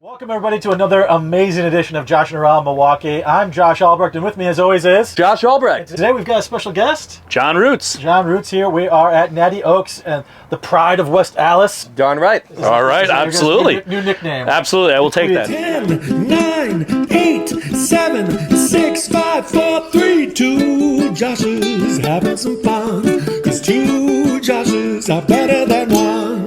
Welcome everybody to another amazing edition of Joshing Around Milwaukee. I'm Josh Albrecht, and with me as always is Josh Albrecht. Today we've got a special guest, John Roots. John Roots here. We are at Natty Oaks and the pride of West Alice. Darn right. All right, absolutely. New nickname. Absolutely, I will take that. 10, 9, 8, 7, 6, 5, 4, 3, 2 Joshes having some fun. 'Cause 2 Joshes are better than one.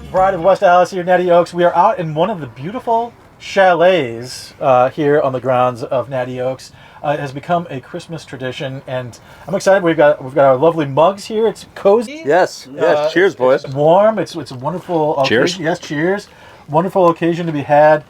Pride of West Alice here, Natty Oaks. We are out in one of the beautiful chalets here on the grounds of Natty Oaks. It has become a Christmas tradition, and I'm excited. We've got our lovely mugs here. It's cozy. Yes. Cheers, boys. It's warm. It's a wonderful Cheers. occasion. Yes, cheers. Wonderful occasion to be had.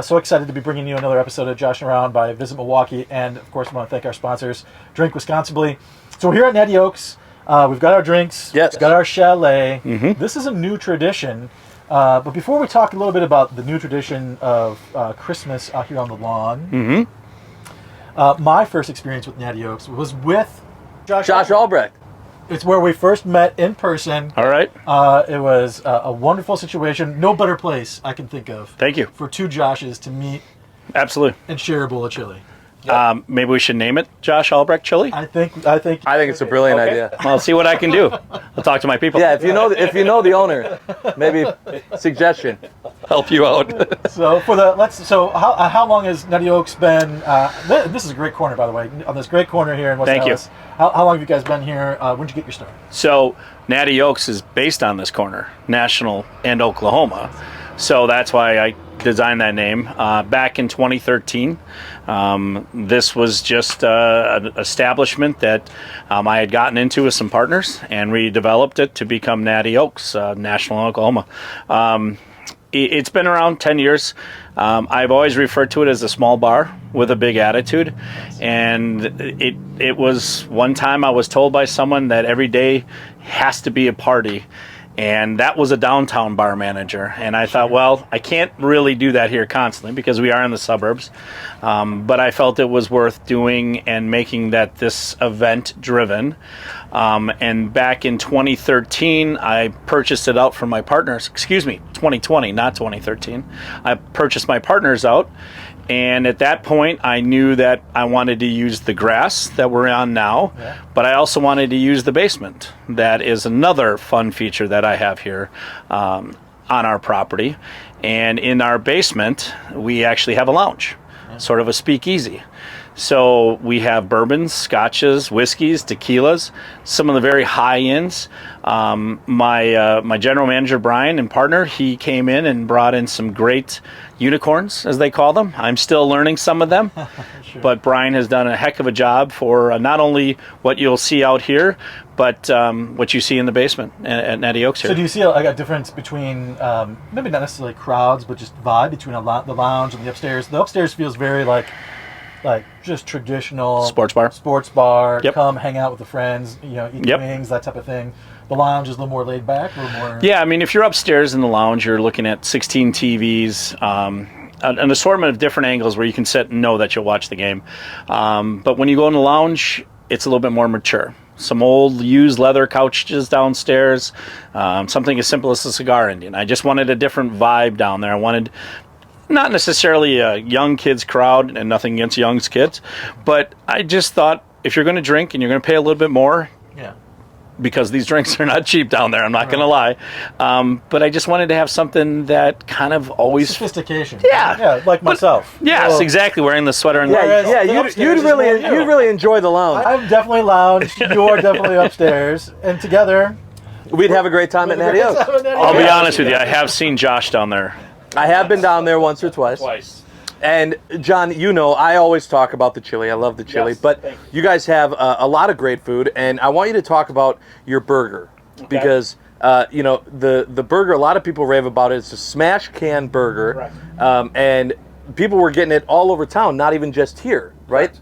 So excited to be bringing you another episode of Joshing Around by VISIT Milwaukee, and of course, we want to thank our sponsors, Drink Responsibly. So we're here at Natty Oaks. We've got our drinks. Yes. We've got our chalet. This is a new tradition. But before we talk a little bit about the new tradition of Christmas out here on the lawn, my first experience with Natty Oaks was with Josh Albrecht. It's where we first met in person. All right. It was a wonderful situation. No better place I can think of. Thank you. For two Joshes to meet Absolutely. and share a bowl of chili. Maybe we should name it Josh Albrecht Chili. I think it's a brilliant idea. I'll see what I can do. I'll talk to my people. Yeah, if you know the owner, maybe suggestion. Help you out. So how long has Natty Oaks been? This is a great corner, by the way. On this great corner here in West Thank you. Dallas. How long have you guys been here? When did you get your start? So Natty Oaks is based on this corner, National and Oklahoma. So that's why I designed that name back in 2013. This was just an establishment that I had gotten into with some partners, and we developed it to become Natty Oaks, National and Oklahoma. It's been around 10 years. I've always referred to it as a small bar with a big attitude. And it was one time I was told by someone that every day has to be a party. And that was a downtown bar manager. And I thought, well, I can't really do that here constantly because we are in the suburbs. But I felt it was worth doing and making that this event driven. And back in 2013, I purchased it out from my partners. 2020, not 2013. I purchased my partners out. And at that point, I knew that I wanted to use the grass that we're on now, but I also wanted to use the basement. That is another fun feature that I have here on our property. And in our basement, we actually have a lounge, sort of a speakeasy. So we have bourbons, scotches, whiskeys, tequilas, some of the very high ends. My general manager, Brian, and partner, he came in and brought in some great unicorns, as they call them. I'm still learning some of them, but Brian has done a heck of a job for not only what you'll see out here, but what you see in the basement at Natty Oaks here. So do you see a difference between, maybe not necessarily crowds, but just vibe between the lounge and the upstairs? The upstairs feels very like just traditional Sports bar. Yep. Come hang out with the friends, eat wings, that type of thing. The lounge is a little more laid back, a little more. Yeah, I mean, if you're upstairs in the lounge, you're looking at 16 TVs, an assortment of different angles where you can sit and know that you'll watch the game. But when you go in the lounge, it's a little bit more mature. Some old used leather couches downstairs, something as simple as a cigar Indian. I just wanted a different vibe down there. I wanted not necessarily a young kids crowd, and nothing against young kids, but I just thought if you're going to drink and you're going to pay a little bit more, because these drinks are not cheap down there, I'm not going to lie, but I just wanted to have something that kind of always sophistication. Yeah, like myself. Yes, exactly. Wearing the sweater and You'd really enjoy the lounge. I'm definitely lounge. You're definitely upstairs, and together we'd have a great time at Natty Oaks. I'll be honest with you, I have seen Josh down there. I have been down there once or twice. And John, I always talk about the chili. I love the chili. Yes, but you guys have a lot of great food, and I want you to talk about your burger. Okay. Because, the burger, a lot of people rave about it. It's a smash can burger. Right. And people were getting it all over town, not even just here, right?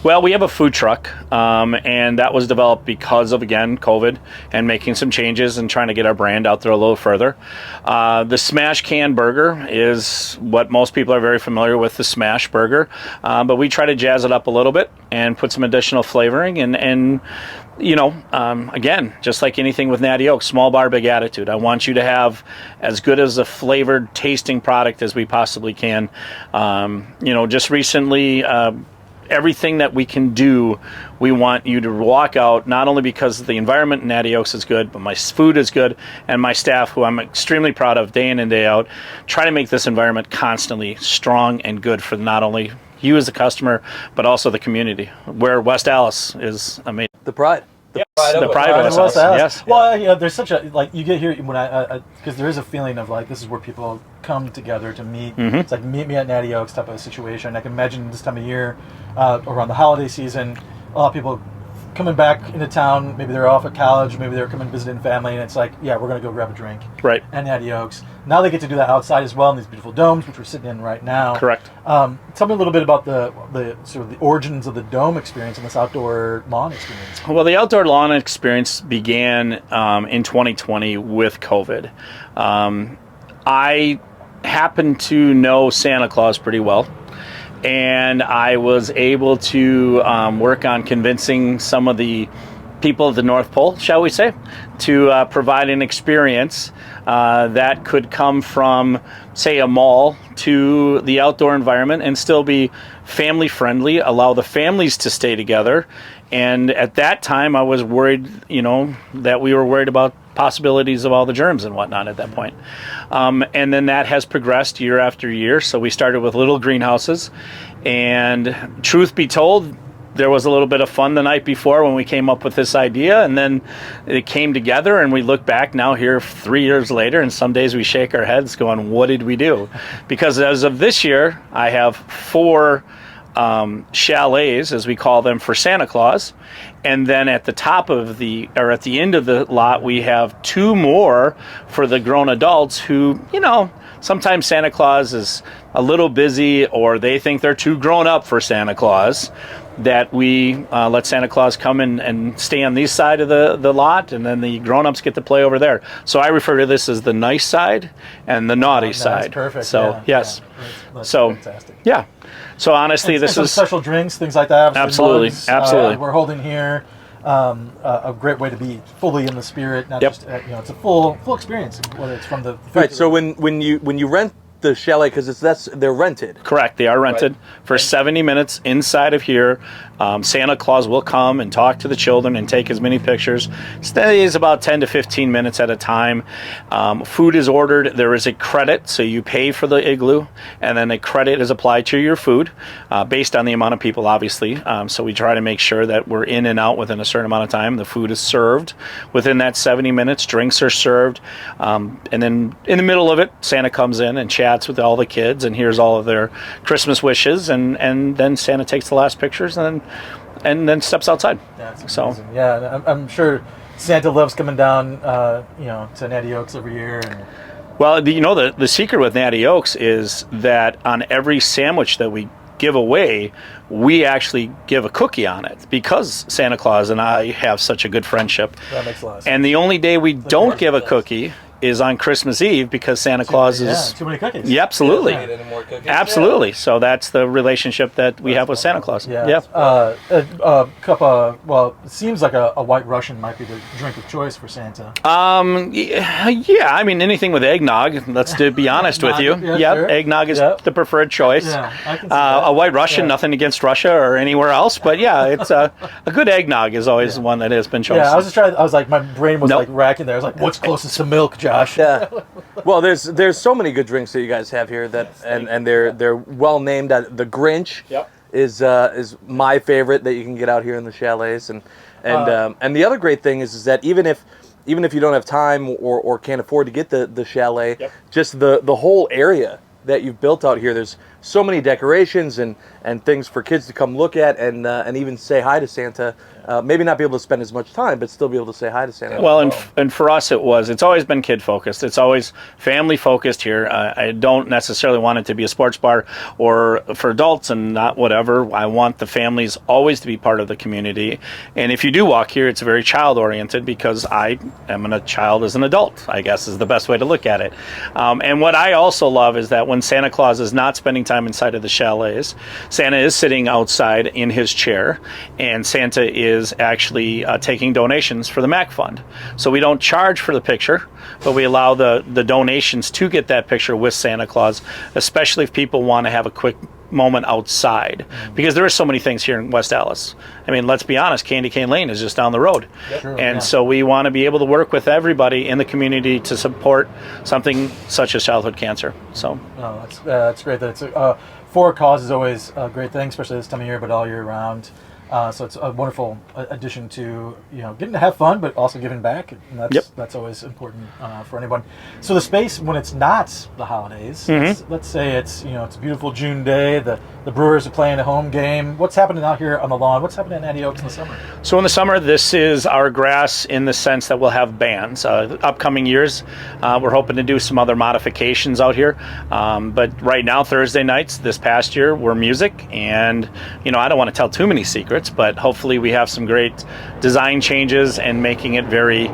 Well, we have a food truck, and that was developed because of, again, COVID and making some changes and trying to get our brand out there a little further. The Smash Can Burger is what most people are very familiar with, the Smash Burger, but we try to jazz it up a little bit and put some additional flavoring and you know, again, just like anything with Natty Oaks, small bar, big attitude. I want you to have as good as a flavored tasting product as we possibly can. You know, just recently, everything that we can do, we want you to walk out, not only because the environment in Natty Oaks is good, but my food is good, and my staff, who I'm extremely proud of day in and day out, try to make this environment constantly strong and good for not only you as the customer, but also the community, where West Allis is amazing. The pride. The pride of West Allis. Yes. Well, you know, there's such a, like, you get here when because there is a feeling of, like, this is where people come together to meet. It's like, meet me at Natty Oaks type of situation. I can imagine this time of year, around the holiday season, a lot of people coming back into town. Maybe they're off at college, maybe they're coming visiting family, and it's like, yeah, we're going to go grab a drink. Right. At Natty Oaks. Now they get to do that outside as well in these beautiful domes, which we're sitting in right now. Correct. Tell me a little bit about the sort of the origins of the dome experience and this outdoor lawn experience. Well, the outdoor lawn experience began in 2020 with COVID. I happen to know Santa Claus pretty well, and I was able to work on convincing some of the people at the North Pole, shall we say, to provide an experience that could come from, say, a mall to the outdoor environment and still be family friendly, allow the families to stay together. And at that time, I was worried, you know, that we were worried about possibilities of all the germs and whatnot at that point. And then that has progressed year after year. So we started with little greenhouses, and truth be told, there was a little bit of fun the night before when we came up with this idea, and then it came together, and we look back now here 3 years later, and some days we shake our heads going, what did we do? Because as of this year, I have 4 chalets, as we call them, for Santa Claus, and then at the top of at the end of the lot, we have 2 more for the grown adults who, you know, sometimes Santa Claus is a little busy, or they think they're too grown up for Santa Claus, that we let Santa Claus come in and stay on this side of the lot, and then the grown-ups get to play over there. So I refer to this as the nice side and the naughty side. That's perfect. So, yeah, yes. Yeah. That's so, fantastic. Yeah. So honestly, this some is special drinks, things like that. Absolutely, mugs, absolutely. We're holding here a great way to be fully in the spirit. Not just you know, it's a full experience, whether it's from the food. Right. So when you rent the chalet, because they're rented. Correct. They are rented for 70 minutes inside of here. Santa Claus will come and talk to the children and take as many pictures. Stays about 10 to 15 minutes at a time. Food is ordered. There is a credit, so you pay for the igloo, and then a credit is applied to your food based on the amount of people, obviously. So we try to make sure that we're in and out within a certain amount of time. The food is served within that 70 minutes. Drinks are served. And then in the middle of it, Santa comes in and chats with all the kids and hears all of their Christmas wishes, and then Santa takes the last pictures and then steps outside. That's amazing. Yeah, I'm sure Santa loves coming down, you know, to Natty Oaks every year. And well, you know, the secret with Natty Oaks is that on every sandwich that we give away, we actually give a cookie on it, because Santa Claus and I have such a good friendship. That makes a lot of sense. And the only day we don't give a cookie is on Christmas Eve, because Santa Claus is too many cookies. Yeah, absolutely. Need any more cookies? Absolutely. So that's the relationship that we have with Santa Claus. Yeah. A cup of, well, it seems like a White Russian might be the drink of choice for Santa. Yeah, I mean, anything with eggnog, let's to be honest with you. Yeah, sure. Eggnog is the preferred choice. Yeah, I can see that. A White Russian, nothing against Russia or anywhere else, but yeah, it's a good eggnog is always one that has been chosen. Yeah, I was like, my brain was like racking there. I was like, what's closest to milk, Josh? Yeah. Well, there's so many good drinks that you guys have here that and they're well named. The Grinch is my favorite that you can get out here in the chalets, and the other great thing is that even if you don't have time or can't afford to get the chalet, just the whole area that you've built out here, there's so many decorations and things for kids to come look at and even say hi to Santa. Maybe not be able to spend as much time, but still be able to say hi to Santa. Well, and for us, it's always been kid focused. It's always family focused here. I don't necessarily want it to be a sports bar or for adults and not whatever. I want the families always to be part of the community. And if you do walk here, it's very child oriented because I am a child as an adult, I guess is the best way to look at it. And what I also love is that when Santa Claus is not spending time inside of the chalets, Santa is sitting outside in his chair, and Santa is actually taking donations for the MAC Fund. So we don't charge for the picture, but we allow the donations to get that picture with Santa Claus, especially if people want to have a quick moment outside, because there are so many things here in West Allis. I mean, let's be honest, Candy Cane Lane is just down the road. So we want to be able to work with everybody in the community to support something such as childhood cancer. So that's great that it's for a cause is always a great thing, especially this time of year, but all year round. So it's a wonderful addition to getting to have fun, but also giving back, and that's always important for anyone. So the space when it's not the holidays, let's say it's it's a beautiful June day, the Brewers are playing a home game. What's happening out here on the lawn? What's happening at Natty Oaks in the summer? So in the summer, this is our grass in the sense that we'll have bands. Upcoming years, we're hoping to do some other modifications out here, but right now Thursday nights this past year were music, and I don't want to tell too many secrets, but hopefully we have some great design changes and making it very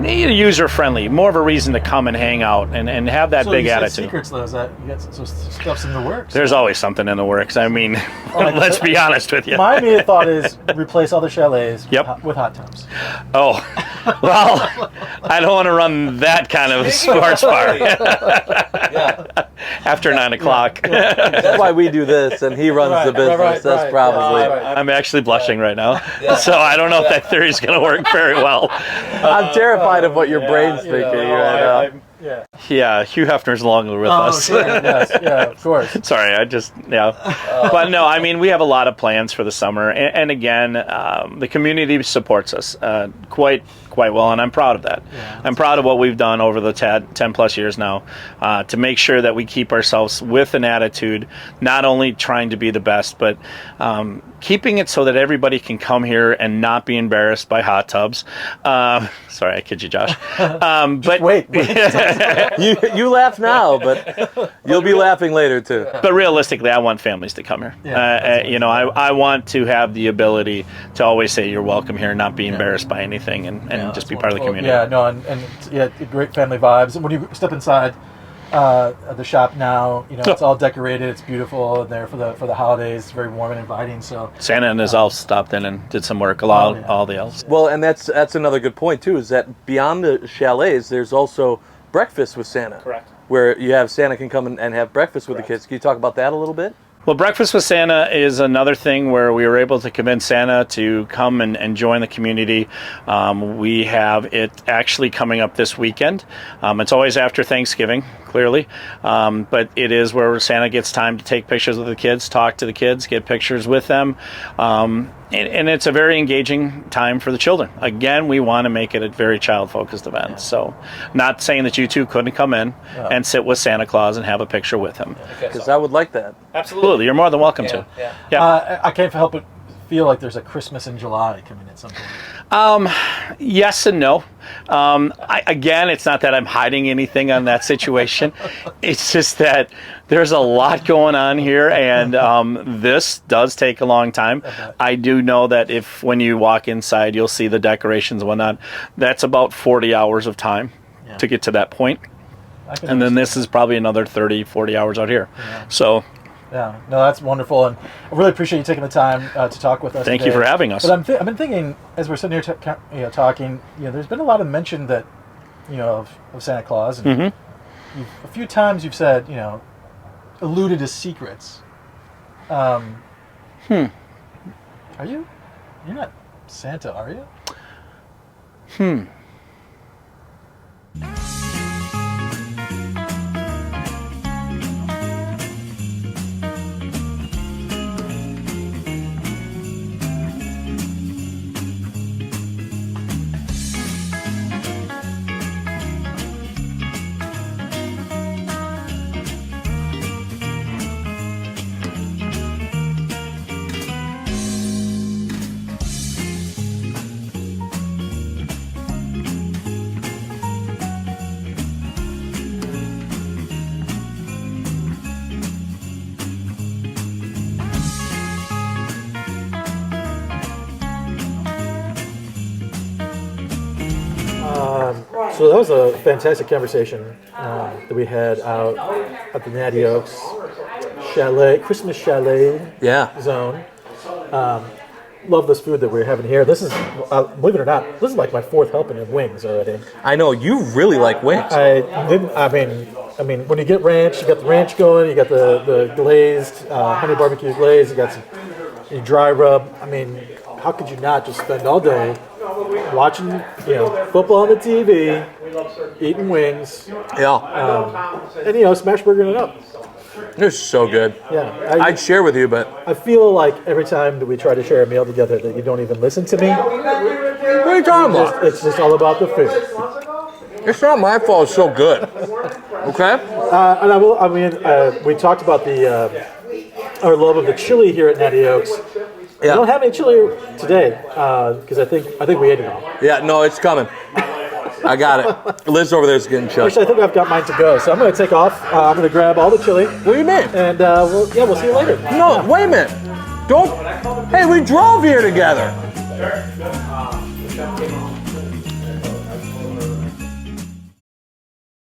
user friendly, more of a reason to come and hang out and have that big attitude. Secrets though, is that you got some stuff's in the works? There's always something in the works. I mean, let's be honest with you. My immediate thought is replace all the chalets with hot tubs. Oh, well, I don't want to run that kind of sports bar after 9 o'clock. That's why we do this, and he runs the business. That's probably. I'm actually blushing right now, so I don't know if that theory is going to work very well. I'm terrified of what your brain's thinking right now. Yeah, Hugh Hefner's no longer with us. Sure. Yes, of course. Sorry, but no, I mean, we have a lot of plans for the summer, and again, the community supports us quite well, and I'm proud of that. I'm proud of what we've done over the 10 plus years now to make sure that we keep ourselves with an attitude, not only trying to be the best, but keeping it so that everybody can come here and not be embarrassed by hot tubs. Sorry, I kid you, Josh. But wait. you laugh now, but you'll be laughing later too. But realistically, I want families to come here. I want to have the ability to always say you're welcome here, not be embarrassed by anything, and just be part of the community. Great family vibes. And when you step inside the shop now, it's all decorated, it's beautiful in there for the holidays. It's very warm and inviting. So Santa and his elves stopped in and did some work along all the elves. Well, and that's another good point too, is that beyond the chalets, there's also breakfast with Santa. Correct. Where you have Santa can come and have breakfast with the kids. Can you talk about that a little bit? Well, Breakfast with Santa is another thing where we were able to convince Santa to come and join the community. We have it actually coming up this weekend. It's always after Thanksgiving, clearly, but it is where Santa gets time to take pictures with the kids, talk to the kids, get pictures with them. And it's a very engaging time for the children. Again, we want to make it a very child-focused event. So not saying that you two couldn't come in and sit with Santa Claus and have a picture with him. Because I would like that. Absolutely. You're more than welcome to. I can't help but feel like there's a Christmas in July coming at some point. Yes and no. Again, it's not that I'm hiding anything on that situation. It's just that there's a lot going on here, and this does take a long time. I do know that when you walk inside, you'll see the decorations and whatnot. That's about 40 hours of time to get to that point. And then this is probably another 30, 40 hours out here. So... Yeah, no, that's wonderful, and I really appreciate you taking the time to talk with us. Thank today. you for having us. But I've been thinking as we're sitting here talking. There's been a lot of mention that of Santa Claus, and a few times you've said alluded to secrets. Are you? You're not Santa, are you? So that was a fantastic conversation that we had out at the Natty Oaks chalet, Christmas chalet zone. Love this food that we're having here. This is, believe it or not, this is like my 4th helping of wings already. I know you really like wings. I mean, when you get ranch, you got the ranch going. You got the glazed honey barbecue glaze. You got some dry rub. I mean, how could you not just spend all day watching, football on the TV, eating wings, and smash burgering it up. They're so good. Yeah, I'd share with you, but I feel like every time that we try to share a meal together, that you don't even listen to me. what are you talking about? It's just all about the food. It's not my fault. It's so good. Okay. And we talked about our love of the chili here at Natty Oaks. We don't have any chili today because I think we ate it all. Yeah, no, it's coming. I got it. Liz over there is getting chili. Actually, I think I've got mine to go, so I'm going to take off. I'm going to grab all the chili. What do you mean? And we'll see you later. No, wait a minute. Don't. Hey, we drove here together.